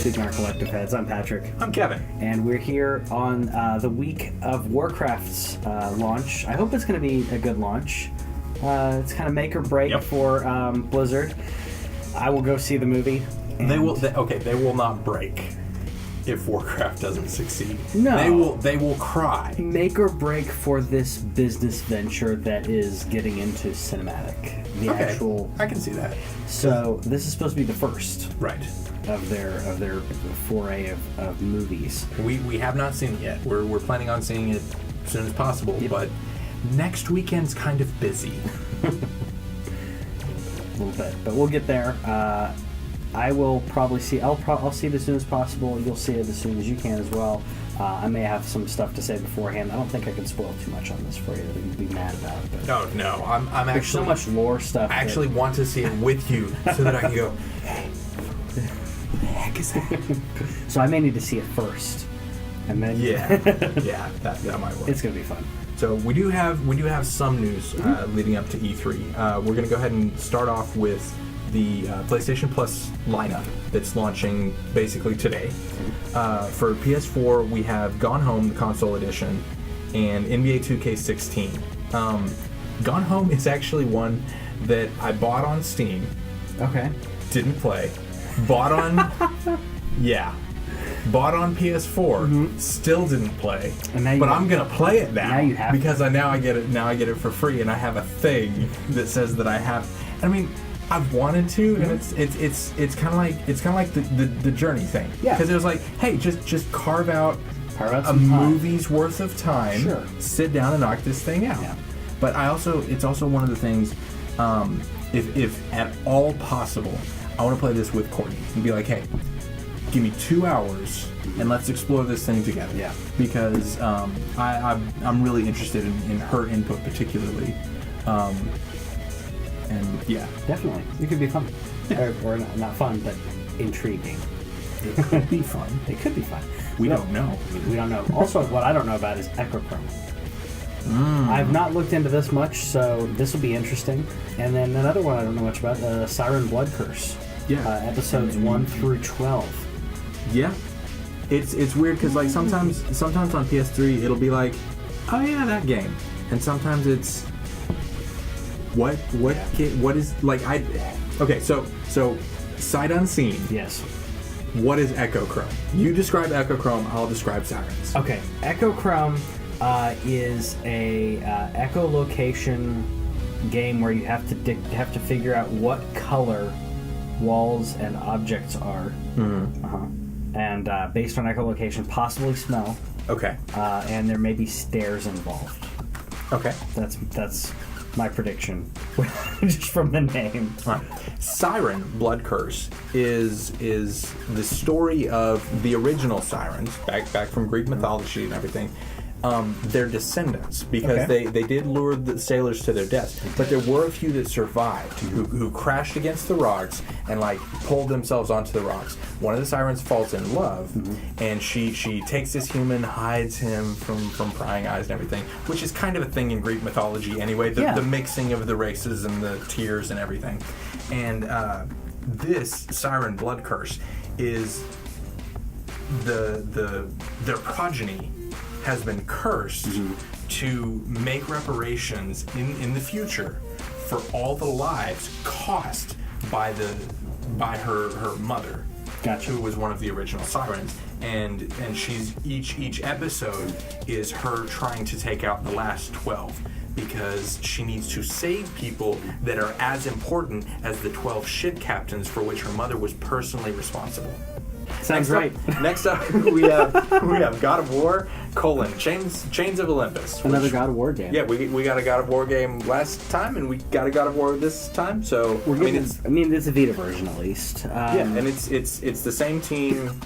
Speaking Our Collective Heads. I'm Patrick. I'm Kevin. And we're here on the week of Warcraft's launch. I hope it's going to be a good launch. It's kind of make or break for Blizzard. I will go see the movie. They will not break if Warcraft doesn't succeed. No. They will cry. Make or break for this business venture that is getting into cinematic. I can see that. So this is supposed to be the first. Right. Of their foray of movies. We have not seen it yet. We're planning on seeing it as soon as possible, but next weekend's kind of busy. A little bit, but we'll get there. I will probably see. I'll see it as soon as possible. You'll see it as soon as you can as well. I may have some stuff to say beforehand. I don't think I can spoil too much on this for you that you'd be mad about. But No. I'm actually. There's so much lore stuff. I actually want to see it with you so that I can go, hey, what the heck is that? So I may need to see it first, and then that might work. It's gonna be fun. So we do have some news leading up to E3. We're gonna go ahead and start off with the PlayStation Plus lineup that's launching basically today. For PS4, we have Gone Home, the console edition, and NBA 2K16. Gone Home is actually one that I bought on Steam. Okay. Didn't play. Bought on Bought on PS4, still didn't play. But I'm gonna play it now. Now you have because I get it for free, and I have a thing that says that I have. I mean, I've wanted to, and it's kind of like the Journey thing. Yeah. Because it was like, hey, just carve out a movie's worth of time. Sure. Sit down and knock this thing out. Yeah. But it's also one of the things. If at all possible, I want to play this with Courtney and be like, hey, give me 2 hours and let's explore this thing together. Yeah. Because I'm really interested in her input particularly. And yeah. Definitely. It could be fun. Yeah. Or not fun, but intriguing. It could be fun. It could be fun. We don't know. We don't know. Also, what I don't know about is Echochrome. I've not looked into this much, so this will be interesting. And then another one I don't know much about, Siren Blood Curse. Yeah. Episodes 1 through 12. Yeah. It's weird because like sometimes on PS3 it'll be like, oh yeah, that game, and sometimes it's what is like so sight unseen. Yes. What is Echochrome? You describe Echochrome, I'll describe Sirens. Okay, Echochrome is a echolocation game where you have to figure out what color walls and objects are. And based on echolocation, possibly smell. Okay. And there may be stairs involved. Okay. That's my prediction, just from the name. Right. Siren Blood Curse is the story of the original Sirens, back from Greek mythology and everything. Their descendants, because they did lure the sailors to their deaths, but there were a few that survived who crashed against the rocks and like pulled themselves onto the rocks. One of the Sirens falls in love, and she takes this human, hides him from prying eyes and everything, which is kind of a thing in Greek mythology anyway. The mixing of the races and the tears and everything. And this Siren Blood Curse is their progeny has been cursed to make reparations in the future for all the lives cost by her mother, who was one of the original Sirens, and she's each episode is her trying to take out the last 12 because she needs to save people that are as important as the 12 ship captains for which her mother was personally responsible. Sounds right. Next up, we have God of War: Chains of Olympus. Another God of War game. Yeah, we got a God of War game last time, and we got a God of War this time. So it's a Vita version at least. And it's the same team.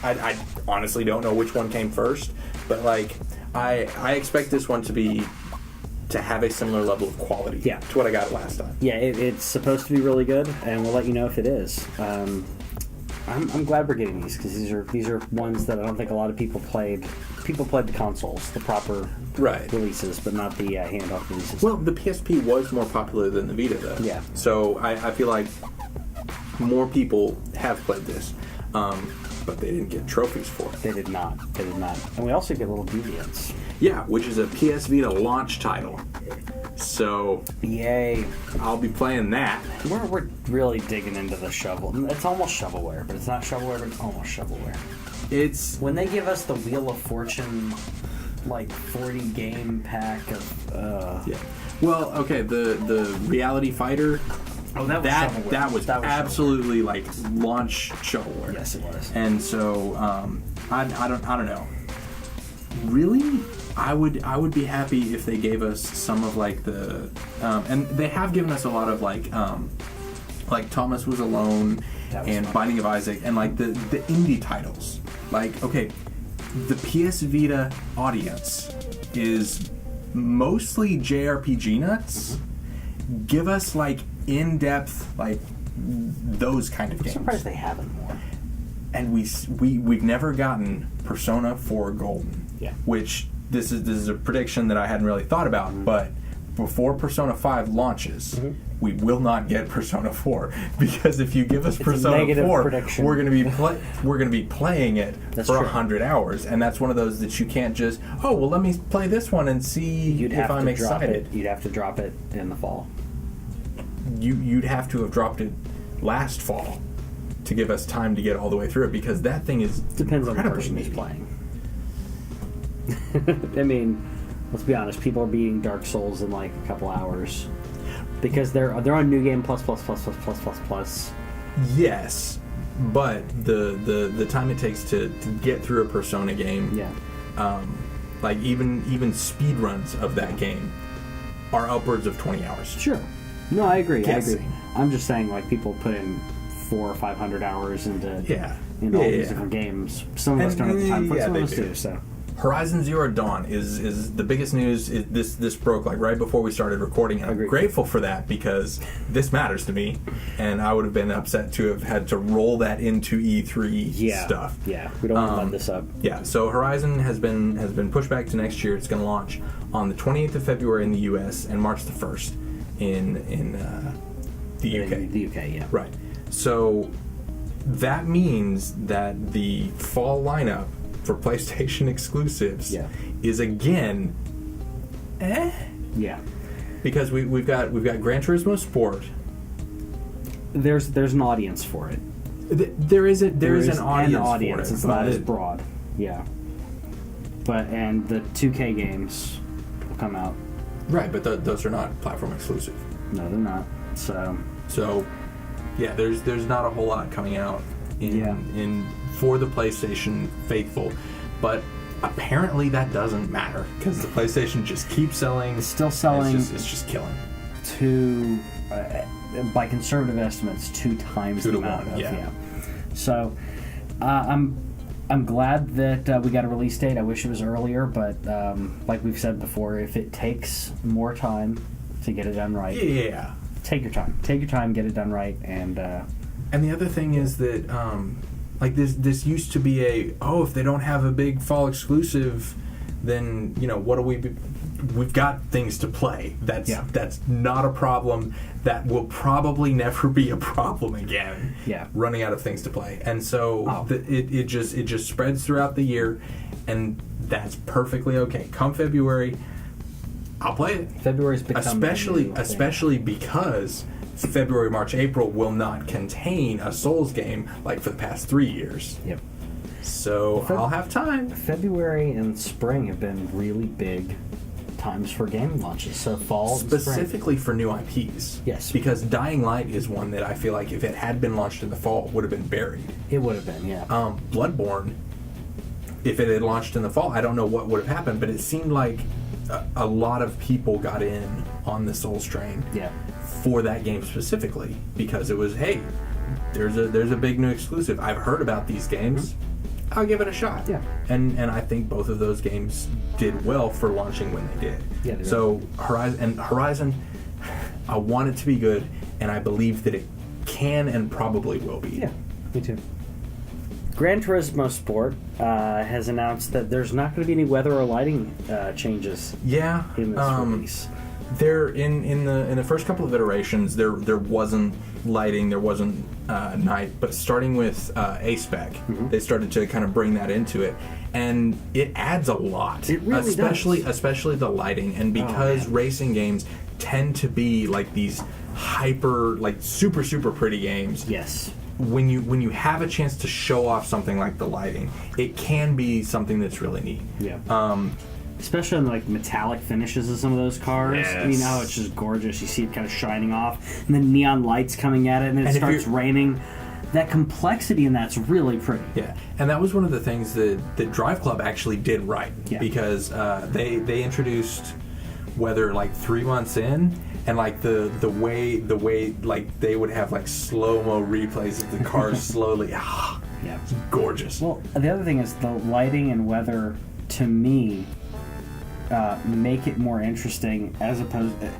I honestly don't know which one came first, but like I expect this one to have a similar level of quality to what I got last time. Yeah, it's supposed to be really good, and we'll let you know if it is. I'm glad we're getting these because these are ones that I don't think a lot of people played. People played the consoles, the proper releases, but not the handoff releases. Well, the PSP was more popular than the Vita, though. Yeah. So I feel like more people have played this. but they didn't get trophies for it. They did not. And we also get little deviants. Yeah, which is a PS Vita launch title. So, yay! I'll be playing that. We're really digging into the shovel. It's almost shovelware, but it's not shovelware, but it's almost shovelware. It's when they give us the Wheel of Fortune, like 40 game pack of. Yeah. Well, okay. The Reality Fighter. Oh, that was that was absolutely shovelware. like launch shovelware. Yes, it was. And so I don't know. Really, I would be happy if they gave us some of like the and they have given us a lot of like Thomas Was Alone and Binding of Isaac and like the indie titles. Like, okay, the PS Vita audience is mostly JRPG nuts. Mm-hmm. Give us like in-depth like those kind of games. I'm surprised they haven't more. And we've never gotten Persona 4 Golden. Yeah. Which this is a prediction that I hadn't really thought about, mm-hmm. but before Persona 5 launches, mm-hmm. we will not get Persona 4 because if you give us Persona 4, prediction. we're going to be playing it for 100 hours, and that's one of those that you can't just let me play this one and see if I'm excited. You'd have to drop it in the fall. You'd have to have dropped it last fall to give us time to get all the way through it because that thing is depends on the person who's playing. I mean, let's be honest. People are beating Dark Souls in like a couple hours because they're on New Game plus. Yes, but the time it takes to get through a Persona game, like even speed runs of that game are upwards of 20 hours. Sure. No, I agree. I'm just saying, like, people put in 400 or 500 hours into all these different games. Some of us don't have the time for it. Some of us do. So, Horizon Zero Dawn is the biggest news. This broke like right before we started recording, and I'm grateful for that because this matters to me, and I would have been upset to have had to roll that into E3 stuff. Yeah, we don't want to let this up. Yeah, so Horizon has been pushed back to next year. It's going to launch on the 28th of February in the U.S. and March the 1st in the UK. The UK, yeah. Right. So that means that the fall lineup for PlayStation exclusives is again yeah, because we've got Gran Turismo Sport. There's an audience for it. There is an audience for it. It's not as broad. Yeah. And the 2K games will come out. Right, but those are not platform exclusive. No, they're not. So yeah, there's not a whole lot coming out in for the PlayStation faithful, but apparently that doesn't matter because the PlayStation just keeps selling. It's still selling. It's just killing. By conservative estimates, 2 times the amount of So I'm glad that we got a release date. I wish it was earlier, but like we've said before, if it takes more time to get it done right, take your time. Take your time, get it done right, and the other thing is that like this used to be if they don't have a big fall exclusive, then what do we? We've got things to play. That's not a problem. That will probably never be a problem again. Yeah, running out of things to play, and so it just spreads throughout the year, and that's perfectly okay. Come February, I'll play it. February's become especially because February, March, April will not contain a Souls game like for the past 3 years. Yep. So I'll have time. February and spring have been really big times for game launches. So fall, specifically for new IPs. Yes. Because Dying Light is one that I feel like if it had been launched in the fall, would have been buried. It would have been, yeah. Bloodborne, if it had launched in the fall, I don't know what would have happened, but it seemed like a lot of people got in on the Souls train. Yeah. For that game specifically, because it was, hey, there's a big new exclusive. I've heard about these games. Mm-hmm. I'll give it a shot. Yeah. And I think both of those games did well for launching when they did. Yeah. So Horizon, I want it to be good, and I believe that it can and probably will be. Yeah, me too. Gran Turismo Sport has announced that there's not going to be any weather or lighting changes. Yeah. In this release. There in the first couple of iterations, there wasn't lighting, there wasn't night, but starting with A-Spec, they started to kind of bring that into it, and it adds a lot. It really especially the lighting, and because racing games tend to be like these hyper, like super pretty games. Yes. When you have a chance to show off something like the lighting, it can be something that's really neat. Yeah. Especially on like metallic finishes of some of those cars. Yes. You know, it's just gorgeous. You see it kind of shining off, and then neon lights coming at it, and then it starts raining. That complexity in that's really pretty. Yeah, and that was one of the things that Drive Club actually did right, because they introduced weather like 3 months in, and like the way like they would have like slow-mo replays of the cars slowly. Yeah, it's gorgeous. Well, the other thing is the lighting and weather, to me, make it more interesting as opposed to...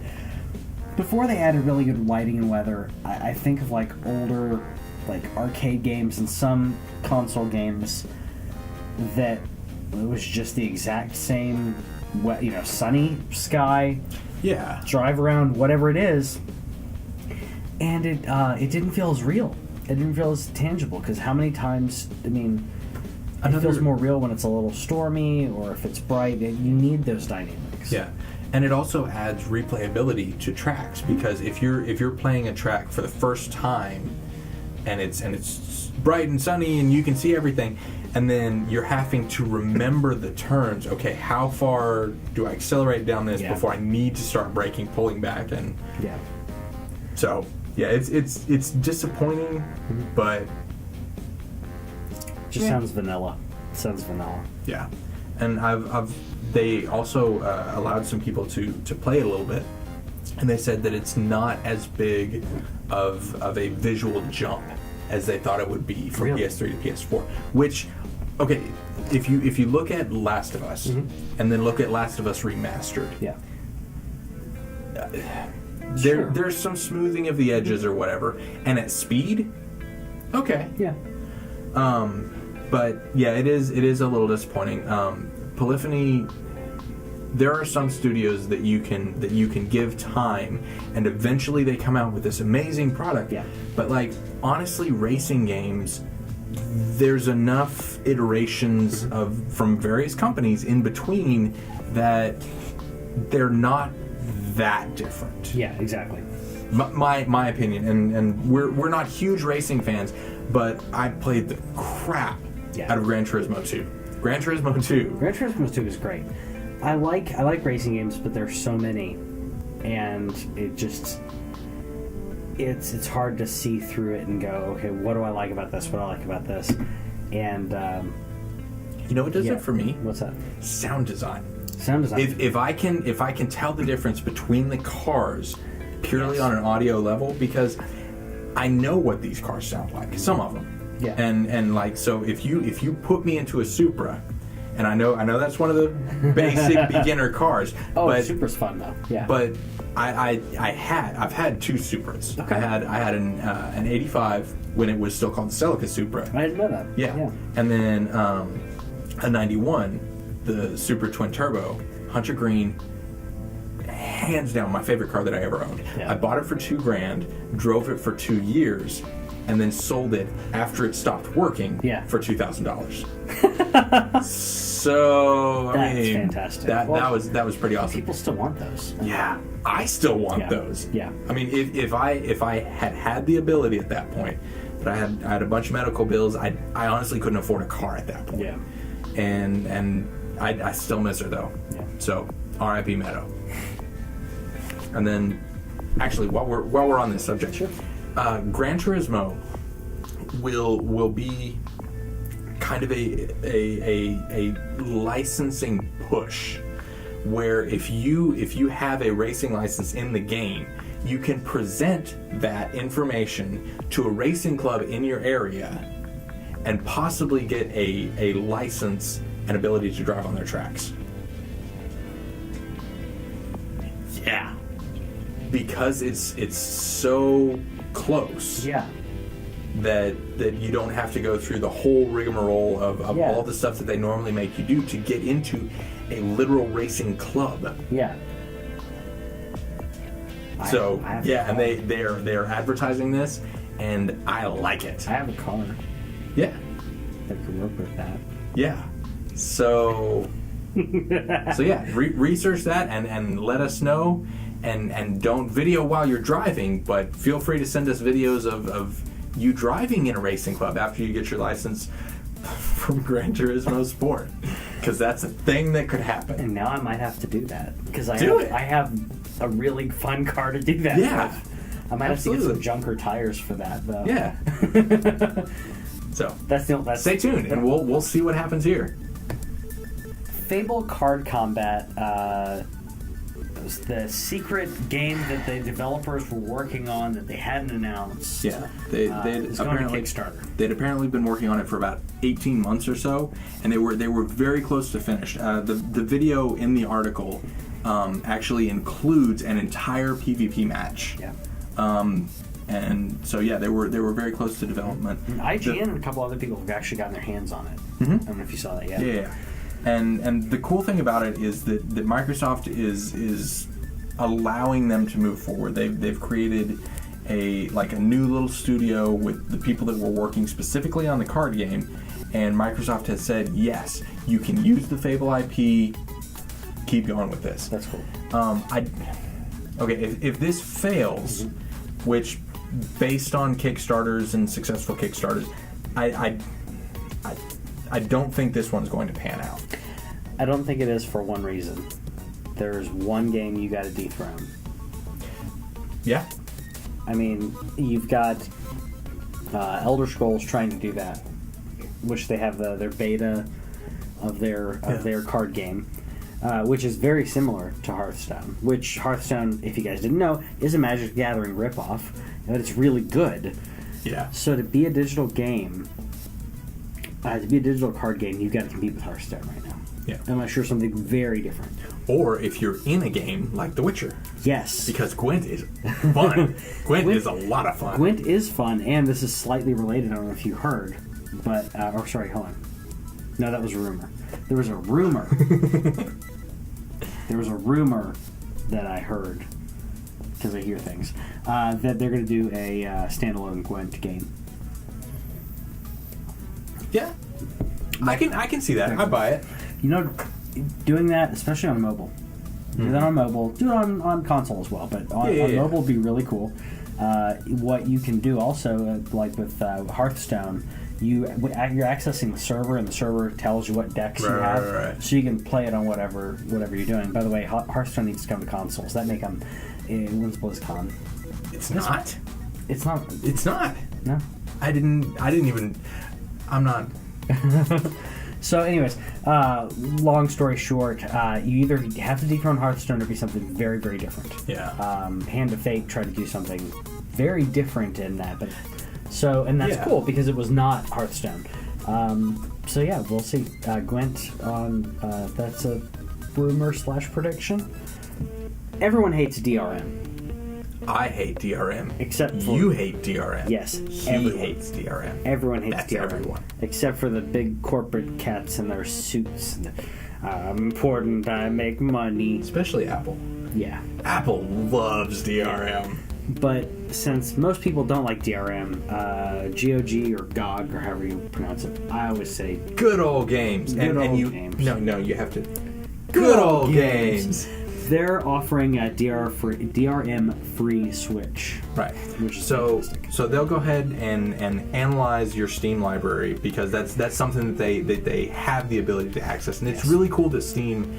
Before they added really good lighting and weather, I think of like older like arcade games and some console games that it was just the exact same, sunny sky, drive around, whatever it is, and it didn't feel as real. It didn't feel as tangible, because how many times, it feels more real when it's a little stormy or if it's bright. You need those dynamics. Yeah, and it also adds replayability to tracks, because if you're playing a track for the first time and it's bright and sunny and you can see everything, and then you're having to remember the turns. Okay, how far do I accelerate down this before I need to start braking, pulling back, and so it's disappointing, but just sounds vanilla. It sounds vanilla. Yeah, and they also allowed some people to play it a little bit, and they said that it's not as big of a visual jump as they thought it would be from PS3 to PS4. Which, okay, if you look at Last of Us and then look at Last of Us Remastered, there's some smoothing of the edges or whatever, and at speed, but it is a little disappointing. Polyphony, there are some studios that you can give time, and eventually they come out with this amazing product. Yeah. But like, honestly, racing games, there's enough iterations from various companies in between that they're not that different. Yeah, exactly. My opinion, and we're not huge racing fans, but I played the crap out of Gran Turismo 2. Gran Turismo 2 is great. I like racing games, but there's so many, and it's hard to see through it and go, okay, what do I like about this? What do I like about this? And you know what does it for me? What's that? Sound design. If I can tell the difference between the cars purely on an audio level, because I know what these cars sound like, some of them. Yeah. And like, so if you put me into a Supra, and I know that's one of the basic beginner cars. Oh, but Supra's fun though. Yeah. But I've had two Supras. Okay. I had an 85 when it was still called the Celica Supra. I didn't know that. Yeah. And then a 91, the Supra Twin Turbo, Hunter Green, hands down my favorite car that I ever owned. Yeah. I bought it for $2,000, drove it for 2 years, and then sold it after it stopped working for $2,000. So that's fantastic. That was pretty awesome. People still want those. Yeah, I still want those. Yeah. I mean, if I had the ability at that point, but I had a bunch of medical bills, I honestly couldn't afford a car at that point. Yeah. And I still miss her though. Yeah. So R.I.P. Meadow. And then, actually, while we're on this subject, Gran Turismo will be kind of a licensing push, where if you have a racing license in the game, you can present that information to a racing club in your area and possibly get a license and ability to drive on their tracks. Yeah. Because it's so close. Yeah. That you don't have to go through the whole rigmarole of all the stuff that they normally make you do to get into a literal racing club. Yeah. So I have a yeah, and car. they're advertising this, and I like it. I have a car Yeah, that could work with that. yeah. So yeah, research that and let us know, and don't video while you're driving, but feel free to send us videos of you driving in a racing club after you get your license from Gran Turismo Sport, because that's a thing that could happen. And now I might have to do that because I Do it. have a really fun car to do that Yeah. with. I might have to get some junker tires for that though. Yeah. So that's stay tuned, and we'll see what happens here. Fable Card Combat. Was the secret game that the developers were working on that they hadn't announced. Yeah, they'd it's going to Kickstarter. They'd apparently been working on it for about 18 months or so, and they were very close to finished. The video in the article actually includes an entire PvP match. Yeah. And so yeah, they were very close to development. And IGN and a couple other people have actually gotten their hands on it. I don't know if you saw that yet. Yeah. And the cool thing about it is that Microsoft is allowing them to move forward. They've created a new little studio with the people that were working specifically on the card game, and Microsoft has said, yes, you can use the Fable IP. Keep going with this. That's cool. If this fails, which based on Kickstarters and successful Kickstarters, I don't think this one's going to pan out. I don't think it is for one reason. There's one game you got to dethrone. Yeah. I mean, you've got Elder Scrolls trying to do that, which they have their beta of their card game, which is very similar to Hearthstone. Which Hearthstone, if you guys didn't know, is a Magic the Gathering ripoff, but it's really good. Yeah. So to be a digital game, to be a digital card game, you've got to compete with Hearthstone right now. Yeah. Unless you're something very different. Or if you're in a game like The Witcher. Yes. Because Gwent is fun. Gwent is a lot of fun. Gwent is fun, and this is slightly related. I don't know if you heard, but sorry, hold on. No, that was a rumor. There was a rumor. There was a rumor that I heard, because I hear things, that they're going to do a standalone Gwent game. Yeah. I can see that. I buy it. You know, doing that, especially on mobile. Do that on mobile. Do it on console as well, but on mobile would be really cool. What you can do also, like with Hearthstone, you're accessing the server, and the server tells you what decks you have, right. so you can play it on whatever you're doing. By the way, Hearthstone needs to come to consoles. That may come when's BlizzCon. It's not. It's not. It's not. No. I didn't even. I'm not. So, anyways, long story short, you either have to dethrone Hearthstone or be something very, very different. Yeah. Hand of Fate tried to do something very different in that, but and that's cool because it was not Hearthstone. So yeah, we'll see. Gwent on that's a rumor / prediction. Everyone hates DRM. I hate DRM. Except for... You hate DRM. Yes. He hates DRM. Everyone hates That's DRM. everyone. Except for the big corporate cats in their suits. I'm important, I make money. Especially Apple. Yeah. Apple loves DRM. But since most people don't like DRM, GOG or GOG or however you pronounce it, I always say... Good old games. Good old games. No, you have to... Good old games. They're offering a DRM-free Switch. Right. Which is so fantastic. they'll go ahead and analyze your Steam library, because that's something that they have the ability to access. And it's really cool that Steam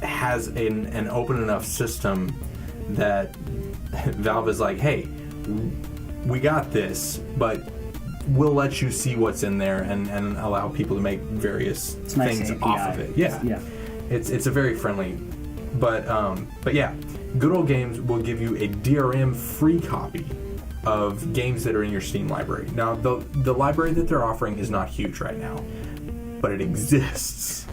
has an open enough system that Valve is like, hey, we got this, but we'll let you see what's in there and allow people to make various things off of it. Yeah. It's a very friendly... But yeah, Good Old Games will give you a DRM-free copy of games that are in your Steam library. Now, the library that they're offering is not huge right now, but it exists,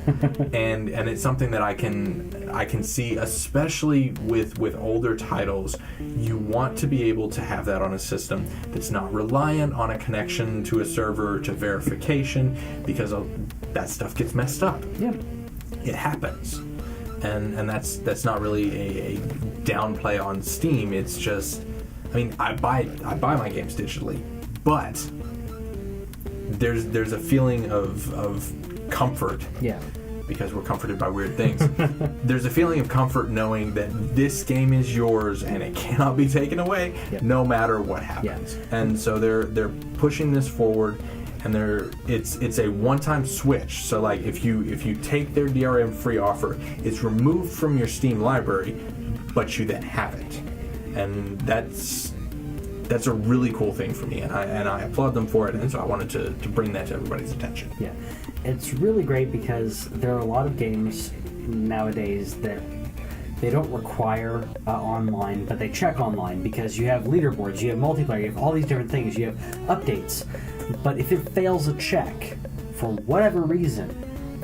and it's something that I can see, especially with older titles. You want to be able to have that on a system that's not reliant on a connection to a server to verification, because that stuff gets messed up. Yeah. It happens. and that's not really a downplay on Steam. It's just, I mean, I buy my games digitally, but there's a feeling of comfort. Yeah. Because we're comforted by weird things. There's a feeling of comfort knowing that this game is yours and it cannot be taken away, no matter what happens. Yeah. And so they're pushing this forward, and it's a one-time switch. So like if you take their DRM free offer, it's removed from your Steam library, but you then have it, and that's a really cool thing for me, and I applaud them for it, and so I wanted to bring that to everybody's attention. Yeah. It's really great because there are a lot of games nowadays that they don't require online, but they check online because you have leaderboards, you have multiplayer, you have all these different things, you have updates. But if it fails a check, for whatever reason,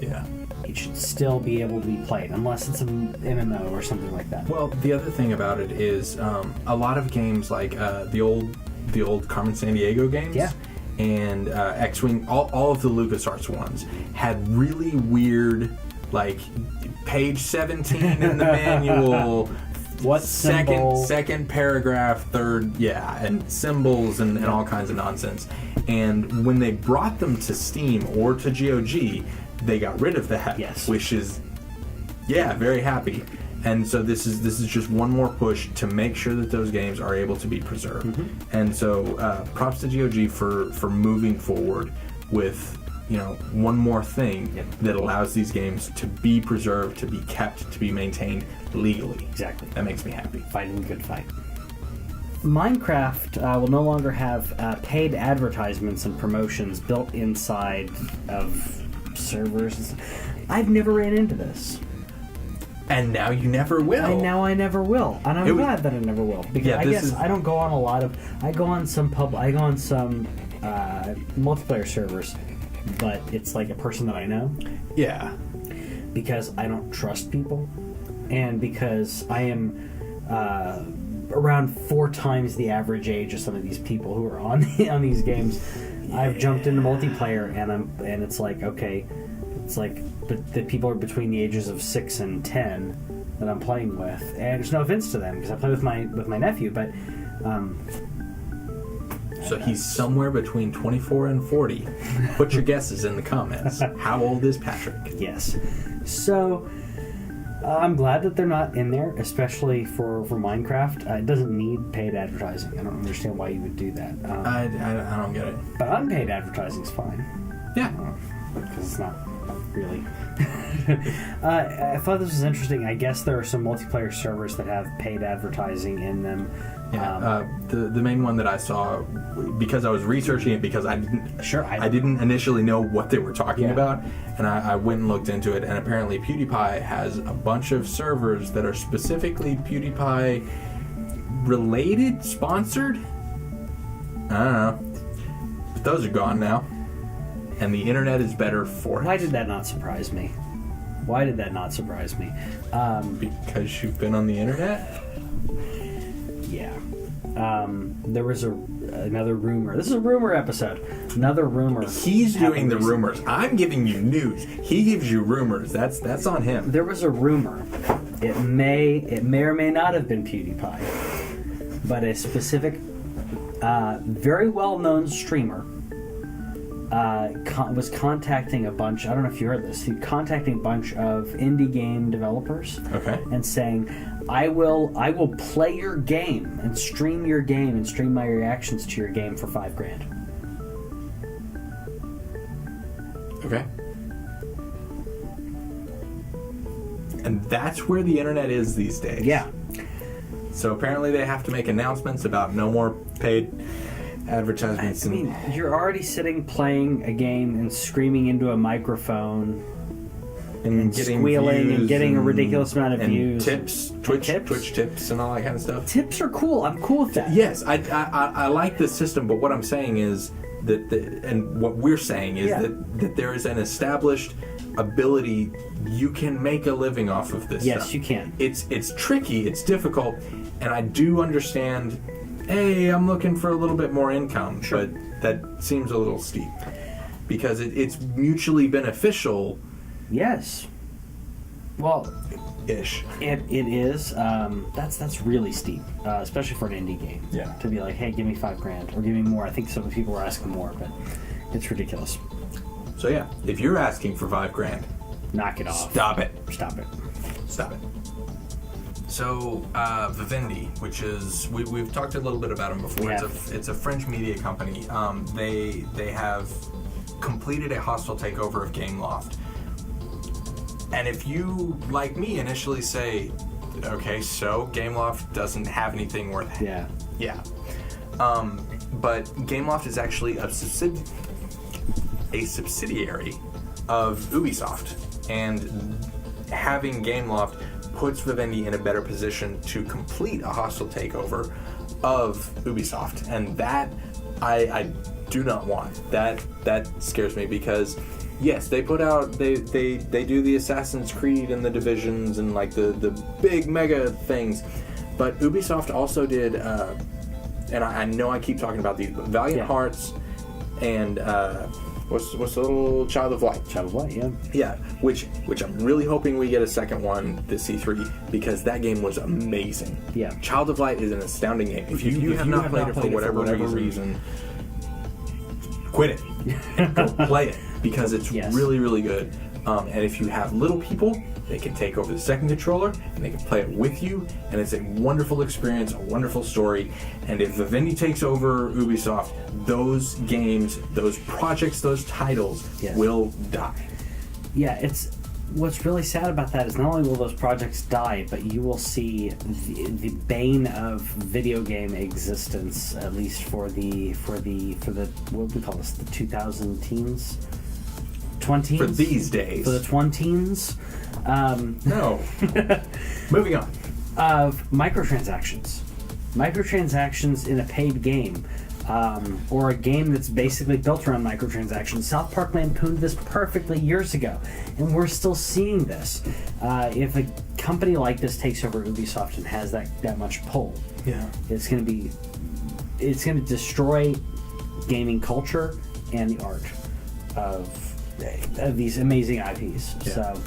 it should still be able to be played, unless it's an MMO or something like that. Well, the other thing about it is a lot of games like the old Carmen Sandiego games. Yeah. And X-Wing, all of the LucasArts ones had really weird, like, page 17 in the manual, what second paragraph, third, and symbols and all kinds of nonsense. And when they brought them to Steam or to GOG, they got rid of that, which is, very happy. And so this is just one more push to make sure that those games are able to be preserved. Mm-hmm. And so props to GOG for moving forward with one more thing that allows these games to be preserved, to be kept, to be maintained legally. Exactly. That makes me happy. Fighting a good fight. Minecraft will no longer have paid advertisements and promotions built inside of servers. I've never ran into this. And now you never will. And now I never will. And I'm glad that I never will. Because I guess I don't go on a lot of... I go on some multiplayer servers, but it's like a person that I know. Yeah. Because I don't trust people. And because I am around 4 times the average age of some of these people who are on these games. Yeah. I've jumped into multiplayer, and it's like, okay... It's like the people are between the ages of 6 and 10 that I'm playing with, and there's no offense to them because I play with my nephew, but so he's somewhere between 24 and 40. Put your guesses in the comments. How old is Patrick? Yes. So I'm glad that they're not in there, especially for Minecraft. It doesn't need paid advertising. I don't understand why you would do that. I don't get it. But unpaid advertising is fine. Yeah. Because it's not really. I thought this was interesting. I guess there are some multiplayer servers that have paid advertising in them. Yeah, the main one that I saw, because I was researching it, because I didn't initially know what they were talking about, and I went and looked into it, and apparently PewDiePie has a bunch of servers that are specifically PewDiePie related, sponsored. I don't know, but those are gone now. And the internet is better for it. Why did that not surprise me? Because you've been on the internet? Yeah. There was another rumor. This is a rumor episode. Another rumor. He's doing the rumors. I'm giving you news. He gives you rumors. That's on him. There was a rumor. It may or may not have been PewDiePie, but a specific, very well-known streamer was contacting a bunch. I don't know if you heard this. He's contacting a bunch of indie game developers, and saying, "I will play your game and stream your game and stream my reactions to your game for $5,000." Okay. And that's where the internet is these days. Yeah. So apparently they have to make announcements about no more paid advertisements. I mean, you're already sitting playing a game and screaming into a microphone and getting squealing views and getting a ridiculous amount of views. Tips, Twitch tips and all that kind of stuff. Tips are cool. I'm cool with that. Yes, I like this system, but what I'm saying is that and what we're saying is that there is an established ability. You can make a living off of this stuff. Yes, you can. It's tricky, it's difficult, and I do understand, hey, I'm looking for a little bit more income, but that seems a little steep. Because it's mutually beneficial. Yes. Well, ish. It is. That's really steep, especially for an indie game. Yeah. To be like, hey, give me $5,000 or give me more. I think some people were asking more, but it's ridiculous. So yeah, if you're asking for $5,000, knock it off. Stop it. Stop it. Stop it. So Vivendi, which is we've talked a little bit about them before. Yeah. It's a French media company. They have completed a hostile takeover of Gameloft. And if you, like me, initially say, okay, so Gameloft doesn't have anything worth it. Yeah. Yeah. But Gameloft is actually a subsidiary of Ubisoft. And having Gameloft puts Vivendi in a better position to complete a hostile takeover of Ubisoft. And that I do not want. That scares me because yes, they put out they do the Assassin's Creed and the Divisions and like the big mega things, but Ubisoft also did and I know I keep talking about these, but Valiant Hearts and what's the little Child of Light? Child of Light, yeah. Yeah, which I'm really hoping we get a second one this E3 because that game was amazing. Yeah. Child of Light is an astounding game. If you have not played it for whatever reason, quit it and go play it because it's really, really good. And if you have little people, they can take over the second controller and they can play it with you, and it's a wonderful experience, a wonderful story. And if Vivendi takes over Ubisoft, those games, those projects, those titles will die. Yeah, it's what's really sad about that is not only will those projects die, but you will see the bane of video game existence, at least for the what do we call this, the 2000 teens, 20s for these days, for the 20s. No. Moving on. Of microtransactions in a paid game. Or a game that's basically built around microtransactions. South Park lampooned this perfectly years ago, and we're still seeing this. If a company like this takes over Ubisoft and has that much pull, it's going to destroy gaming culture and the art of these amazing IPs. Yeah. So,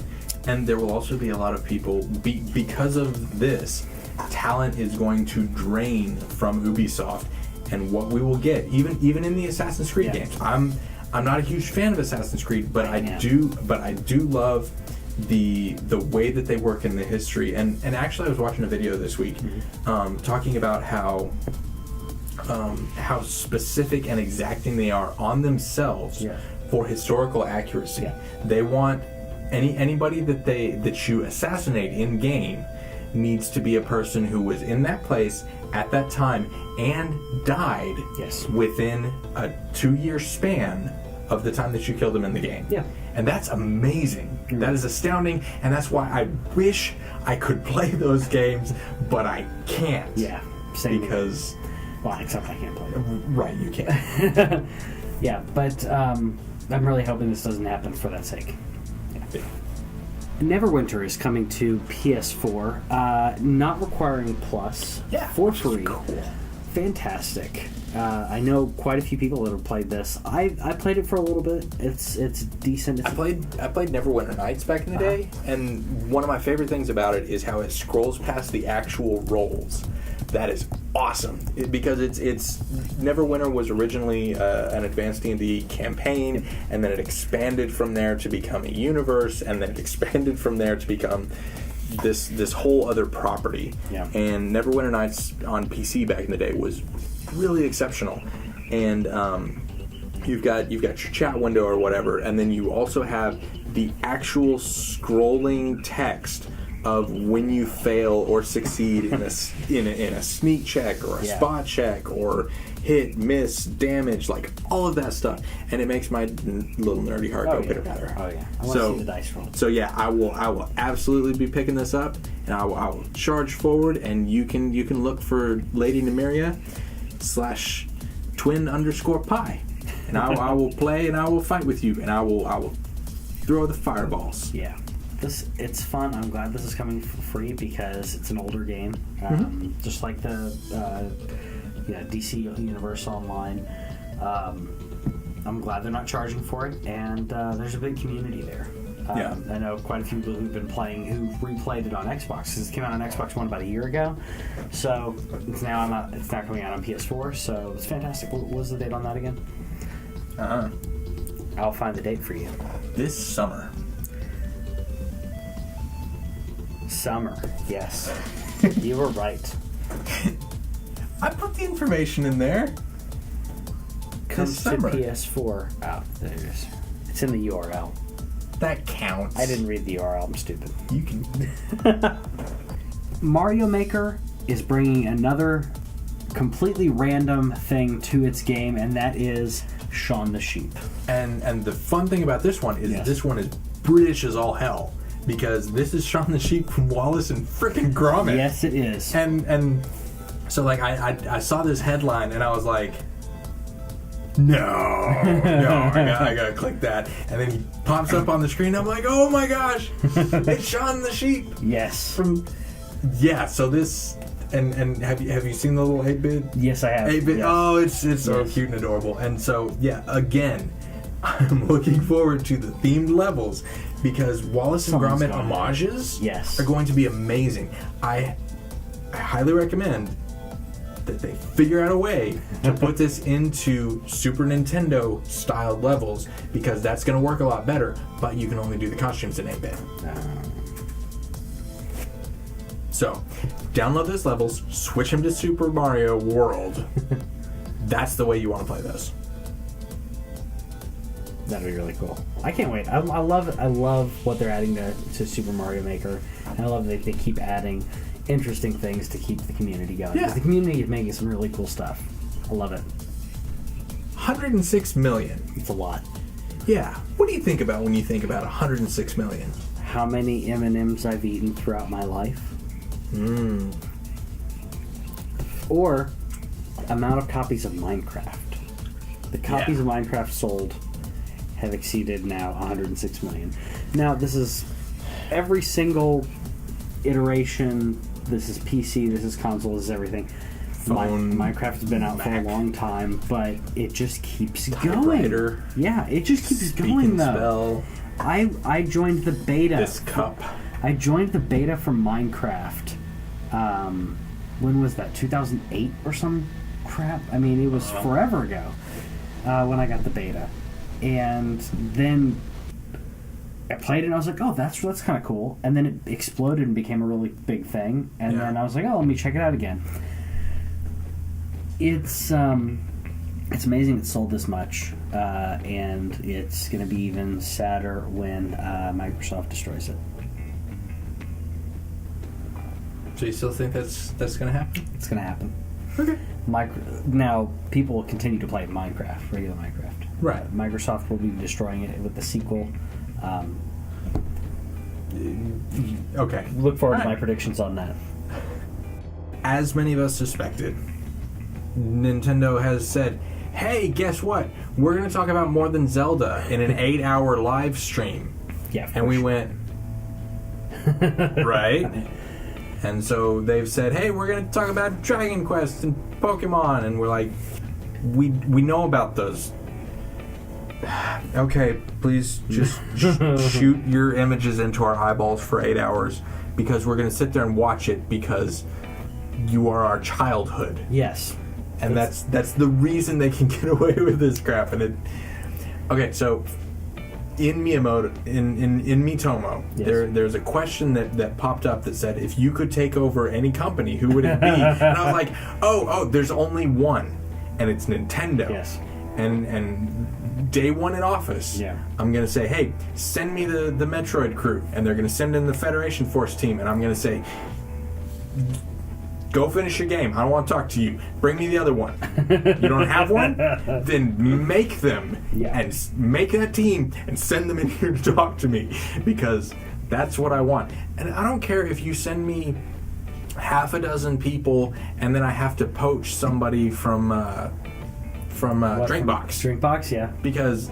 and there will also be a lot of people because of this. Talent is going to drain from Ubisoft. And what we will get, even in the Assassin's Creed games, I'm not a huge fan of Assassin's Creed, but I do love the way that they work in the history. And actually, I was watching a video this week talking about how specific and exacting they are on themselves for historical accuracy. Yeah. They want anybody that you assassinate in game needs to be a person who was in that place at that time and died within a 2-year span of the time that you killed them in the game. Yeah. And that's amazing. Mm-hmm. That is astounding, and that's why I wish I could play those games, but I can't. Yeah. Same because well, except I can't play them. Right, you can't. Yeah, but I'm really hoping this doesn't happen for that sake. Yeah. Neverwinter is coming to PS4, not requiring Plus, for free. Cool. Fantastic. I know quite a few people that have played this. I played it for a little bit. It's decent. I played Neverwinter Nights back in the day, and one of my favorite things about it is how it scrolls past the actual roles. That is awesome because it's Neverwinter was originally an advanced D&D campaign, and then it expanded from there to become a universe, and then it expanded from there to become this whole other property. Yeah. And Neverwinter Nights on PC back in the day was really exceptional, and you've got your chat window or whatever, and then you also have the actual scrolling text of when you fail or succeed in a sneak check or a spot check or hit, miss, damage, like all of that stuff, and it makes my little nerdy heart go pitter patter. Oh yeah, I want to see the dice roll. So yeah, I will absolutely be picking this up, and I will charge forward, and you can look for Lady Nymeria /twin_pie, and I will play and I will fight with you, and I will throw the fireballs. Yeah. It's fun. I'm glad this is coming for free because it's an older game, just like the DC Universe Online. I'm glad they're not charging for it, and there's a big community there. I know quite a few people who've been playing who replayed it on Xbox because it came out on Xbox One about a year ago. So it's now coming out on PS4. So it's fantastic. What was the date on that again? I'll find the date for you. This summer. Summer, yes. You were right. I put the information in there. Comes to PS4. Oh, there it is. It's in the URL. That counts. I didn't read the URL. I'm stupid. You can. Mario Maker is bringing another completely random thing to its game, and that is Shaun the Sheep. And the fun thing about this one is this one is British as all hell, because this is Shaun the Sheep from Wallace and frickin' Gromit. Yes, it is. And so like I saw this headline and I was like, no, I gotta click that. And then he pops up on the screen. I'm like, oh my gosh, it's Shaun the Sheep. Yes. So this and have you seen the little 8-bit? Yes, I have. 8-bit. Yes. Oh, it's so cute and adorable. And so again, I'm looking forward to the themed levels because Wallace and Gromit homages are going to be amazing. I highly recommend that they figure out a way to put this into Super Nintendo styled levels because that's going to work a lot better, but you can only do the costumes in 8-bit. So, download those levels, switch them to Super Mario World. That's the way you want to play this. That'd be really cool. I can't wait. I love what they're adding to Super Mario Maker. And I love that they keep adding interesting things to keep the community going. Yeah. The community is making some really cool stuff. I love it. 106 million. It's a lot. Yeah. What do you think about when you think about 106 million? How many M&Ms I've eaten throughout my life? Or amount of copies of Minecraft. The copies of Minecraft sold have exceeded now 106 million. Now, this is every single iteration. This is PC, this is console, this is everything. Minecraft has been out for a long time, but it just keeps going. Yeah, it just keeps going though. I joined the beta. This cup. I joined the beta for Minecraft. When was that? 2008 or some crap? I mean, it was forever ago when I got the beta. And then I played it and I was like, oh, that's kind of cool. And then it exploded and became a really big thing. And then I was like, oh, let me check it out again. It's amazing it sold this much. And it's going to be even sadder when Microsoft destroys it. So you still think that's going to happen? It's going to happen. Okay. Now, people will continue to play Minecraft, regular Minecraft. Right. Microsoft will be destroying it with the sequel. Okay. Look forward to my predictions on that. As many of us suspected, Nintendo has said, hey, guess what? We're going to talk about more than Zelda in an 8-hour live stream. Yeah, and we went, right? And so they've said, hey, we're going to talk about Dragon Quest and Pokemon. And we're like, we know about those. Okay, please just shoot your images into our eyeballs for 8 hours because we're going to sit there and watch it because you are our childhood. Yes. And that's the reason they can get away with this crap. And okay, so in Miyamoto, in Miitomo, there's a question that popped up that said, if you could take over any company, who would it be? And I was like, oh, there's only one, and it's Nintendo. Yes. And day one in office, I'm going to say, hey, send me the Metroid crew. And they're going to send in the Federation Force team. And I'm going to say, go finish your game. I don't want to talk to you. Bring me the other one. You don't have one? Then make them. And make that team and send them in here to talk to me. Because that's what I want. And I don't care if you send me half a dozen people and then I have to poach somebody from Drinkbox. Drinkbox, yeah. Because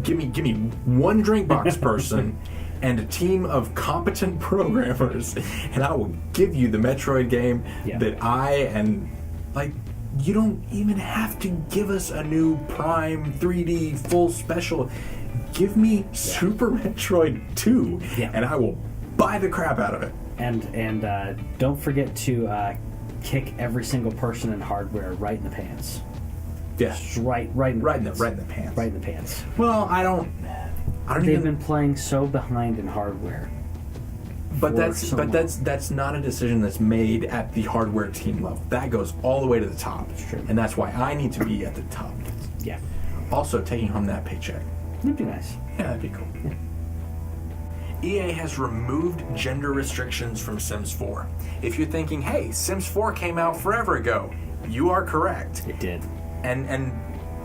give me one Drinkbox person and a team of competent programmers, and I will give you the Metroid game that you don't even have to give us a new Prime 3D full special. give me Super Metroid 2, and I will buy the crap out of it. And don't forget to kick every single person in hardware right in the pants. Yeah, Just right in the pants. Right in the pants. Right in the pants. Well, I don't. They've been playing so behind in hardware. But that's not a decision that's made at the hardware team level. That goes all the way to the top. That's true. And that's why I need to be at the top. Yeah. Also, taking home that paycheck. That'd be nice. Yeah, that'd be cool. Yeah. EA has removed gender restrictions from Sims 4. If you're thinking, hey, Sims 4 came out forever ago, you are correct. It did. And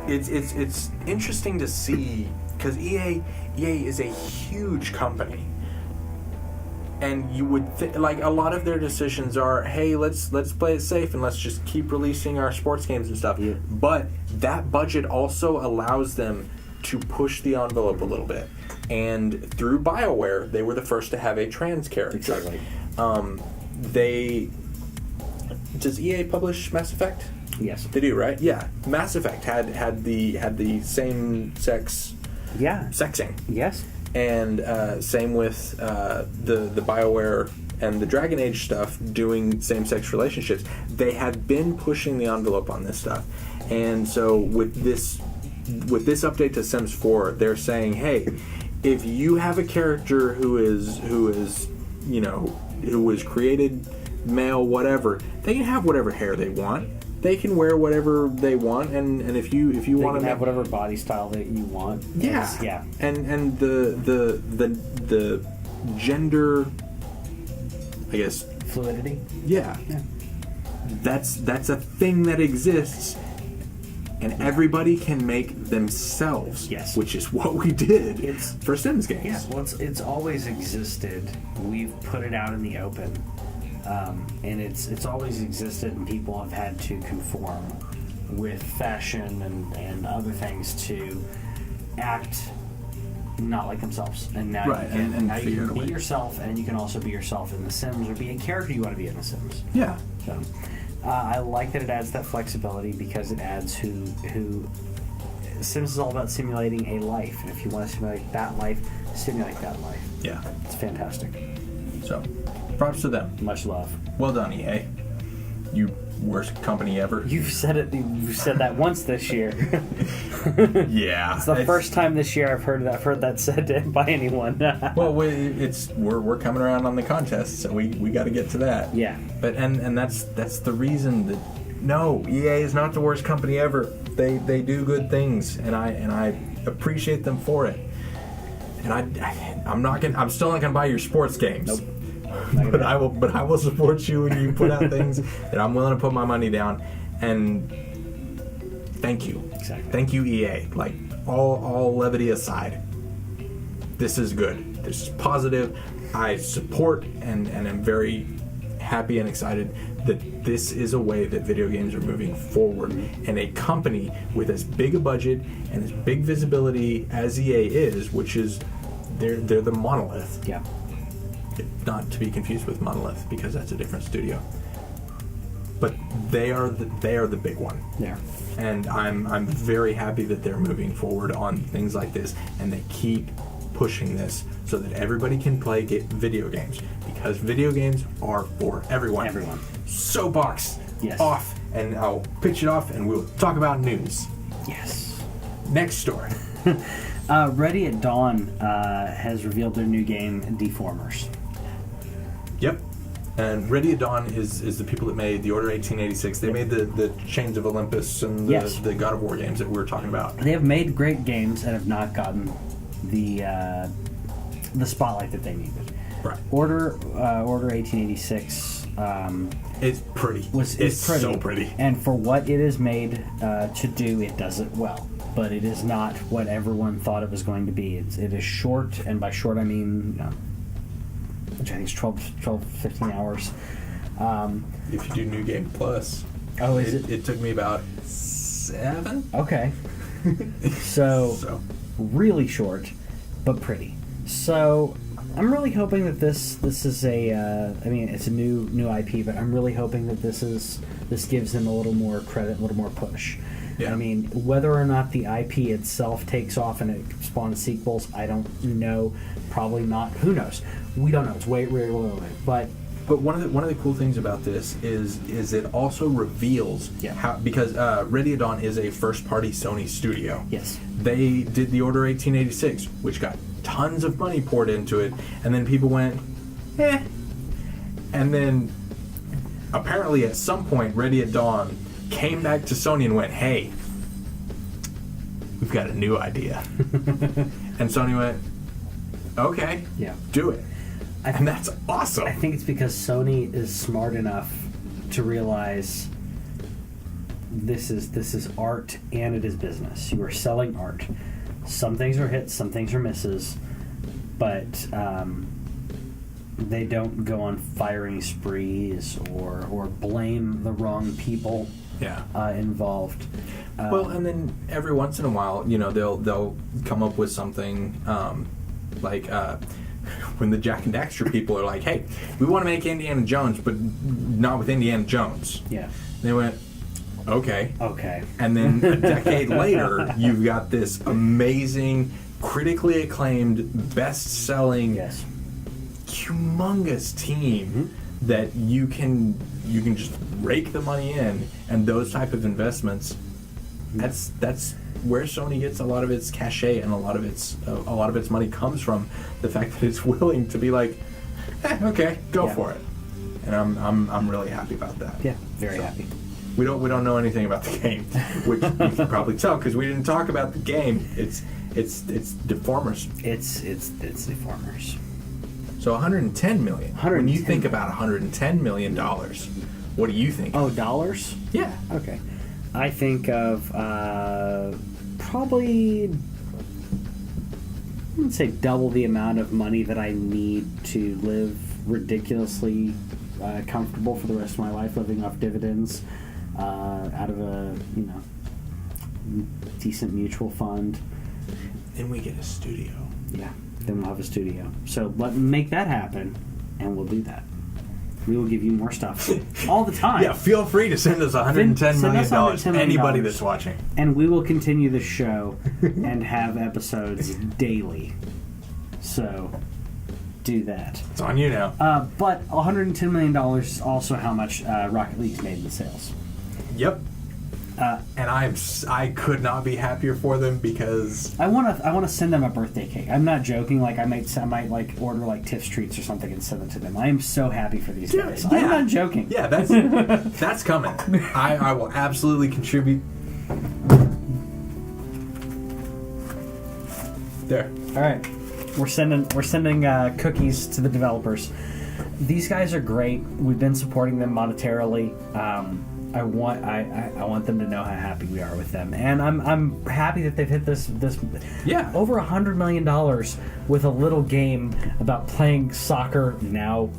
it's interesting to see, because EA is a huge company. And you would like a lot of their decisions are, hey, let's play it safe and let's just keep releasing our sports games and stuff. Yeah. But that budget also allows them to push the envelope a little bit. And through BioWare, they were the first to have a trans character. Exactly. Does EA publish Mass Effect? Yes. They do, right? Yeah. Mass Effect had the same sex sexing. Yes. And same with the BioWare and the Dragon Age stuff doing same-sex relationships. They have been pushing the envelope on this stuff. And so with this update to Sims 4, they're saying, hey, if you have a character who was created male, whatever, they can have whatever hair they want. They can wear whatever they want, and if you want to have whatever body style that you want. Yeah. And the gender, I guess, fluidity. Yeah. That's a thing that exists, and everybody can make themselves. Yes. Which is what we did for Sims games. Yeah. Well, it's always existed. We've put it out in the open. And it's always existed, and people have had to conform with fashion and other things to act not like themselves. And now you can be yourself, and you can also be yourself in The Sims, or be a character you want to be in The Sims. Yeah. So I like that it adds that flexibility, because it adds who Sims is all about simulating a life, and if you want to simulate that life, simulate that life. Yeah. It's fantastic. So, props to them. Much love. Well done, EA. You worst company ever. You've said it. You've said that once this year. Yeah. It's the first time this year I've heard that said by anyone. Well, we're coming around on the contest, so we got to get to that. Yeah. But and that's the reason that no, EA is not the worst company ever. They do good things, and I appreciate them for it. And I'm still not gonna buy your sports games. Nope. But I will support you when you put out things that I'm willing to put my money down. And thank you. Exactly. Thank you, EA. Like all levity aside, this is good. This is positive. I support and am very happy and excited that this is a way that video games are moving forward. And a company with as big a budget and as big visibility as EA is, which is they're the monolith. Yeah. Not to be confused with Monolith, because that's a different studio. But they are the big one. Yeah. And I'm very happy that they're moving forward on things like this, and they keep pushing this so that everybody can play video games, because video games are for everyone. Everyone. Soapbox off, and I'll pitch it off, and we'll talk about news. Yes. Next story. Ready at Dawn has revealed their new game, Deformers. Yep. And Ready at Dawn is the people that made the Order 1886. They made the Chains of Olympus and the God of War games that we were talking about. They have made great games and have not gotten the spotlight that they needed. Right. Order 1886. It's pretty. It's pretty. So pretty. And for what it is made to do, it does it well. But it is not what everyone thought it was going to be. It is short, and by short I mean, which I think is 12 15 hours. If you do New Game Plus. Oh, is it? It took me about 7. Okay. So, really short, but pretty. So, I'm really hoping that this is a. I mean, it's a new IP, but I'm really hoping that this gives them a little more credit, a little more push. Yeah. I mean, whether or not the IP itself takes off and it spawns sequels, I don't know. Probably not. Who knows? We don't know. It's way away. But one of the cool things about this is it also reveals Yeah. how, because Ready at Dawn is a first party Sony studio. yes, They did the Order 1886, which got tons of money poured into it, and then people went, eh. And then apparently at some point Ready at Dawn came back to Sony and went, hey, we've got a new idea. And Sony went, okay, yeah. do it. And that's awesome. I think it's because Sony is smart enough to realize this is art and it is business. You are selling art. Some things are hits, some things are misses, but they don't go on firing sprees or blame the wrong people Yeah. involved. Well, and then every once in a while, they'll come up with something like when the Jack and Daxter people are like, "Hey, we want to make Indiana Jones, but not with Indiana Jones." Yeah. They went, "Okay." Okay. And then a decade later, you've got this amazing, critically acclaimed, best-selling, Yes. humongous team that you can just rake the money in, and those type of investments. That's where Sony gets a lot of its cachet and a lot of its money comes from. The fact that it's willing to be like, okay, go Yeah. for it, and I'm really happy about that. Yeah. Very happy. We don't know anything about the game, which you can probably tell because we didn't talk about the game. It's Deformers. It's Deformers. So 110 million. When you 110. think about 110 million dollars, what do you think? Oh, dollars? Yeah. Okay. I think of probably, I would say double the amount of money that I need to live ridiculously comfortable for the rest of my life, living off dividends out of a decent mutual fund. Then we get a studio. Yeah, then we'll have a studio. So make that happen, and we'll do that. We will give you more stuff all the time. Yeah, feel free to send us $110 million. $110 million. Anybody that's watching. And we will continue the show and have episodes daily. So, do that. It's on you now. But $110 million is also how much Rocket League's made in sales. Yep. And I could not be happier for them because I want to send them a birthday cake. I'm not joking. Like I might like order like Tiff's treats or something and send it to them. I am so happy for these guys. Yeah. I'm not joking. Yeah, that's coming. I will absolutely contribute. There. All right, we're sending cookies to the developers. These guys are great. We've been supporting them monetarily. I want them to know how happy we are with them, and I'm happy that they've hit this over $100 million with a little game about playing soccer, now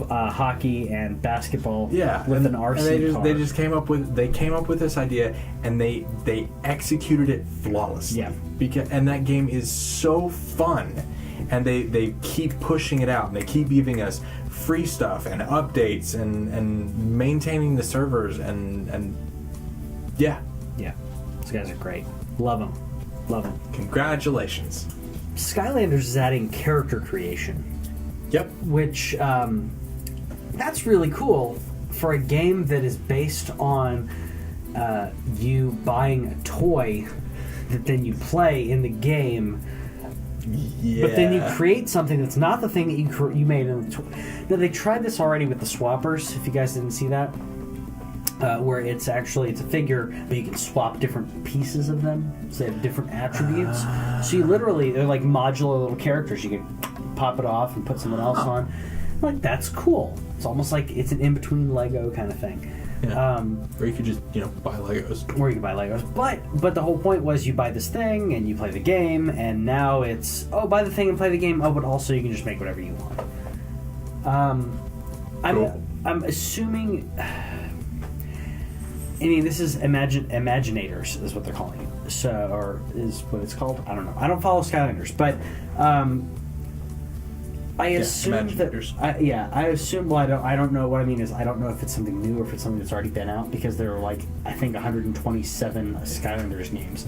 hockey and basketball. With an RC car. They just came up with this idea and they executed it flawlessly. Yeah. And that game is so fun, and they keep pushing it out and they keep giving us free stuff and updates and maintaining the servers and yeah. Those guys are great. Love them. Congratulations. Skylanders is adding character creation. Yep. Which that's really cool for a game that is based on you buying a toy that then you play in the game. Yeah. But then you create something that's not the thing that you made in the toy. Now, they tried this already with the swappers, if you guys didn't see that, where it's a figure, but you can swap different pieces of them, so they have different attributes. So you literally, they're like modular little characters. You can pop it off and put someone else on. I'm like, that's cool. It's almost like it's an in-between Lego kind of thing. Yeah. Or you could just, buy Legos. Or you could buy Legos. But the whole point was you buy this thing and you play the game, and now it's, buy the thing and play the game, but also you can just make whatever you want. Cool. I'm assuming, this is Imaginators is what they're calling it. So, or is what it's called? I don't know. I don't follow Skylanders, but I assume Imaginators. I assume. Well, I don't know. What I mean is, I don't know if it's something new or if it's something that's already been out, because there are like, I think 127 Skylanders games.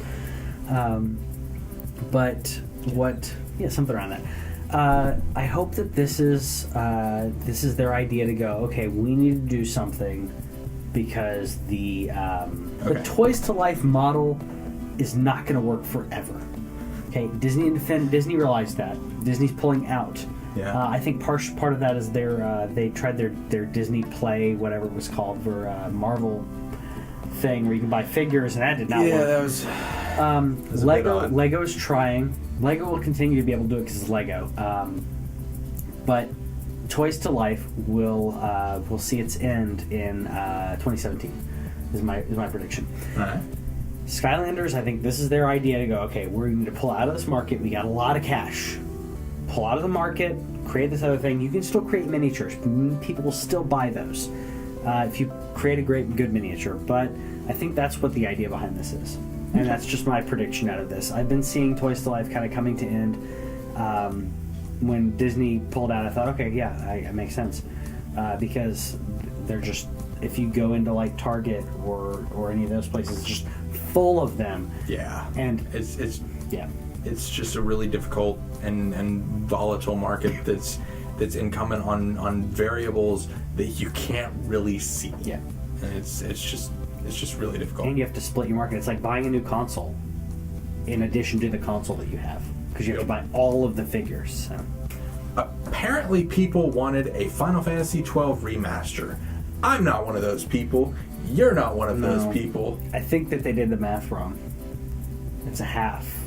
But what? Yeah, something around that. I hope that this is their idea to go. Okay, we need to do something, because the Toys to Life model is not going to work forever. Okay, Disney realized that. Disney's pulling out. Yeah. I think part of that is they tried their Disney Play, whatever it was called, for Marvel thing where you can buy figures, and that did not work. Yeah, that was. Lego's trying. Lego will continue to be able to do it because it's Lego. But Toys to Life will see its end in 2017. Is my prediction. All right. Skylanders, I think this is their idea to go, okay, we're going to pull out of this market. We got a lot of cash. Pull out of the market, create this other thing. You can still create miniatures. People will still buy those if you create a good miniature. But I think that's what the idea behind this is. And that's just my prediction out of this. I've been seeing Toys to Life kind of coming to end. When Disney pulled out, I thought, okay, yeah, it makes sense. Because they're just, if you go into like Target or any of those places, it's just full of them. Yeah. And it's just a really difficult and volatile market that's incumbent on variables that you can't really see. Yeah. And it's just really difficult. And you have to split your market. It's like buying a new console in addition to the console that you have, because you have to buy all of the figures. So. Apparently people wanted a Final Fantasy XII remaster. I'm not one of those people. You're not one of those people. I think that they did the math wrong. It's a half.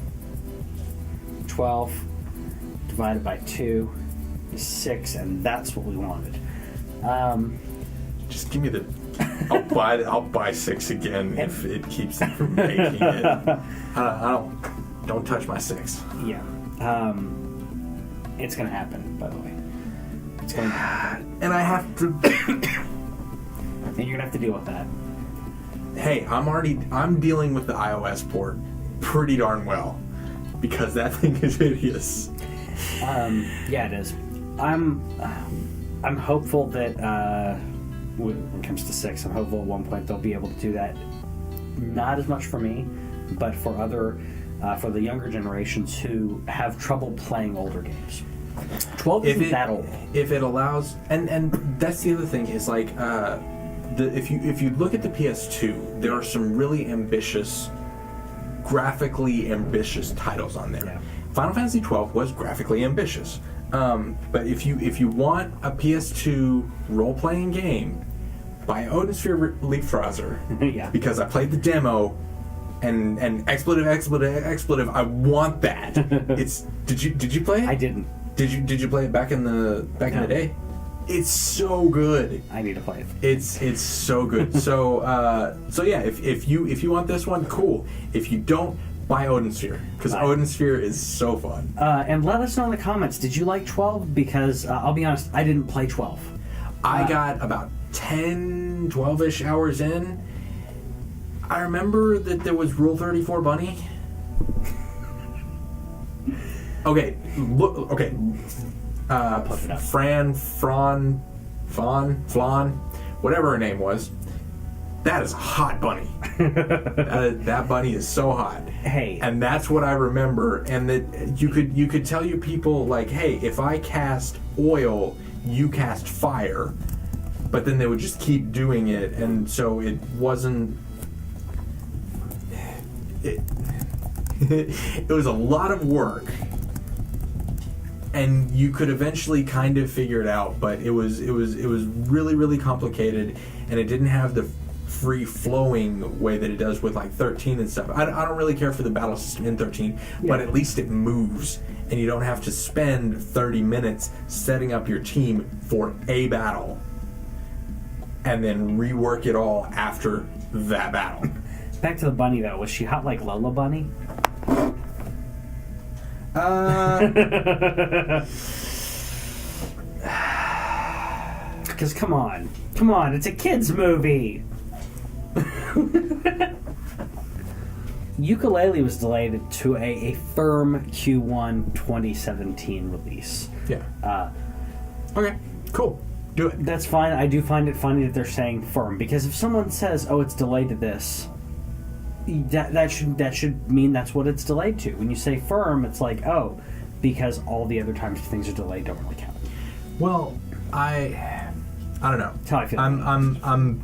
12 divided by 2 is 6, and that's what we wanted. Just give me the... I'll buy 6 again if it keeps me from making it. Don't touch my 6. Yeah. It's going to happen, by the way. It's going to happen. And I have to... And you're going to have to deal with that. Hey, I'm dealing with the iOS port pretty darn well, because that thing is hideous. Yeah, it is. I'm hopeful that when it comes to 6, I'm hopeful at one point they'll be able to do that. Not as much for me, but for for the younger generations who have trouble playing older games. 12 isn't that old. If it allows, and that's the other thing is like, if you look at the PS2, there are some really graphically ambitious titles on there. Yeah. Final Fantasy XII was graphically ambitious, but if you want a PS2 role-playing game, buy Odinsphere Leapfrogger. Yeah. Because I played the demo, and expletive. I want that. Did you play it? I didn't. Did you play it back in the day? It's so good. I need to play it. It's so good. So yeah, if you want this one, cool. If you don't, buy Odinsphere, because Odinsphere is so fun. And let us know in the comments. Did you like 12? Because I'll be honest, I didn't play 12. I got about 10, 12-ish hours in. I remember that there was Rule 34 Bunny. Okay, look. Okay. Flan, whatever her name was. That is a hot bunny. That bunny is so hot. Hey, and that's what I remember. And that you could tell you people like, hey, if I cast oil, you cast fire. But then they would just keep doing it, and so it wasn't. It was a lot of work. And you could eventually kind of figure it out, but it was really, really complicated, and it didn't have the free-flowing way that it does with like 13 and stuff. I don't really care for the battle system in 13, but at least it moves, and you don't have to spend 30 minutes setting up your team for a battle, and then rework it all after that battle. Back to the bunny though. Was she hot like Lola Bunny? Because come on, it's a kids movie. Yooka-Laylee was delayed to a firm Q1 2017 release. Yeah. Okay, cool. Do it. That's fine. I do find it funny that they're saying firm, because if someone says, "Oh, it's delayed to this," that should mean that's what it's delayed to. When you say firm, it's like, oh, because all the other times things are delayed don't really count. Well, I don't know. That's how I feel. I'm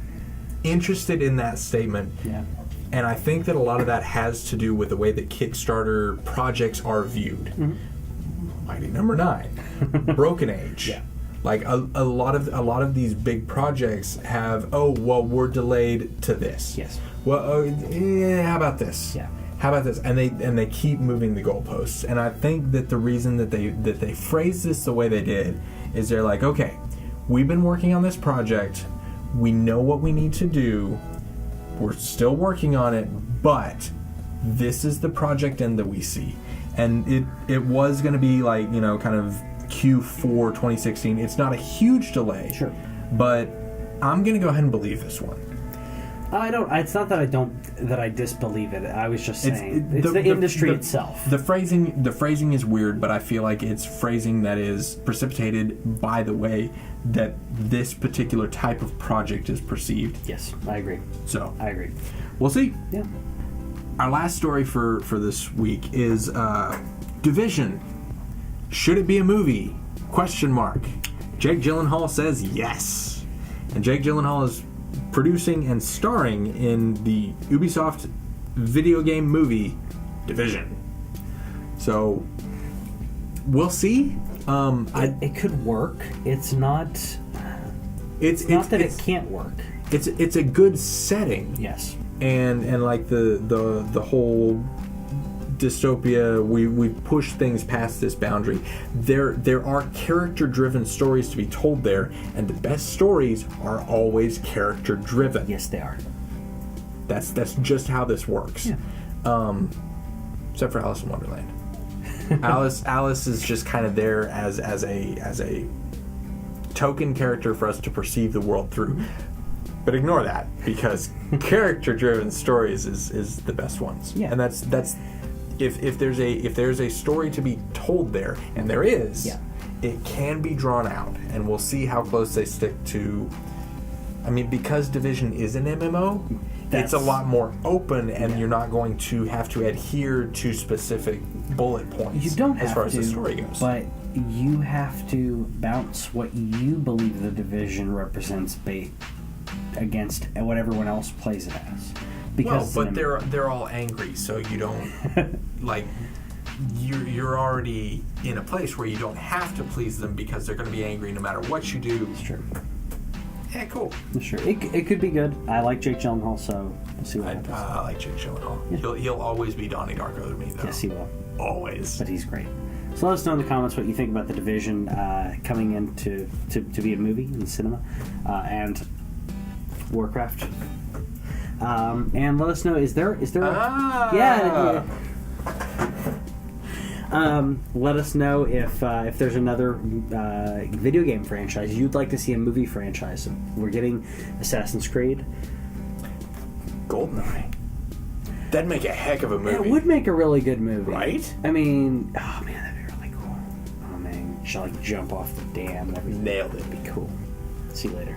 interested in that statement. Yeah. And I think that a lot of that has to do with the way that Kickstarter projects are viewed. Mm-hmm. Mighty Number 9, Broken Age. Yeah. Like a lot of these big projects have, oh, well, we're delayed to this. Yes. Well, how about this? Yeah. How about this? And they keep moving the goalposts. And I think that the reason that they phrase this the way they did is they're like, okay, we've been working on this project. We know what we need to do. We're still working on it, but this is the project end that we see. And it was going to be like, you know, kind of Q4 2016. It's not a huge delay. Sure. But I'm going to go ahead and believe this one. It's not that I disbelieve it. I was just saying it's the industry itself. The phrasing is weird, but I feel like it's phrasing that is precipitated by the way that this particular type of project is perceived. Yes, I agree. So I agree. We'll see. Yeah. Our last story for this week is Division. Should it be a movie? ? Jake Gyllenhaal says yes. And Jake Gyllenhaal is producing and starring in the Ubisoft video game movie Division. So we'll see. It could work. It's not. It's not that it can't work. It's a good setting. Yes. And like the whole dystopia, we push things past this boundary. There are character driven stories to be told there, and the best stories are always character driven. Yes, they are. That's just how this works. Yeah. Except for Alice in Wonderland. Alice is just kind of there as a token character for us to perceive the world through. But ignore that, because character driven stories is the best ones. Yeah. And that's if there's a story to be told there, and there is, yeah, it can be drawn out, and we'll see how close they stick to. I mean, because Division is an MMO, it's a lot more open, and you're not going to have to adhere to specific bullet points. You don't have as far as to, the story goes, but you have to bounce what you believe the Division represents against what everyone else plays it as. Because but they're all angry, so you don't like you're already in a place where you don't have to please them because they're going to be angry no matter what you do. It's true. Yeah, cool. Sure, it could be good. I like Jake Gyllenhaal, so we'll see what happens. I like Jake Gyllenhaal. Yeah. He'll always be Donnie Darko to me, though. Yes, he will. Always. But he's great. So let us know in the comments what you think about the Division coming in to be a movie in the cinema, and Warcraft. And let us know, is there yeah. Let us know if there's another video game franchise you'd like to see a movie franchise. We're getting Assassin's Creed, GoldenEye. That'd make a heck of a movie. It would make a really good movie, right? I mean, oh man, that'd be really cool. Oh man, shall I jump off the dam and everything? Nailed it. That'd be cool. See you later.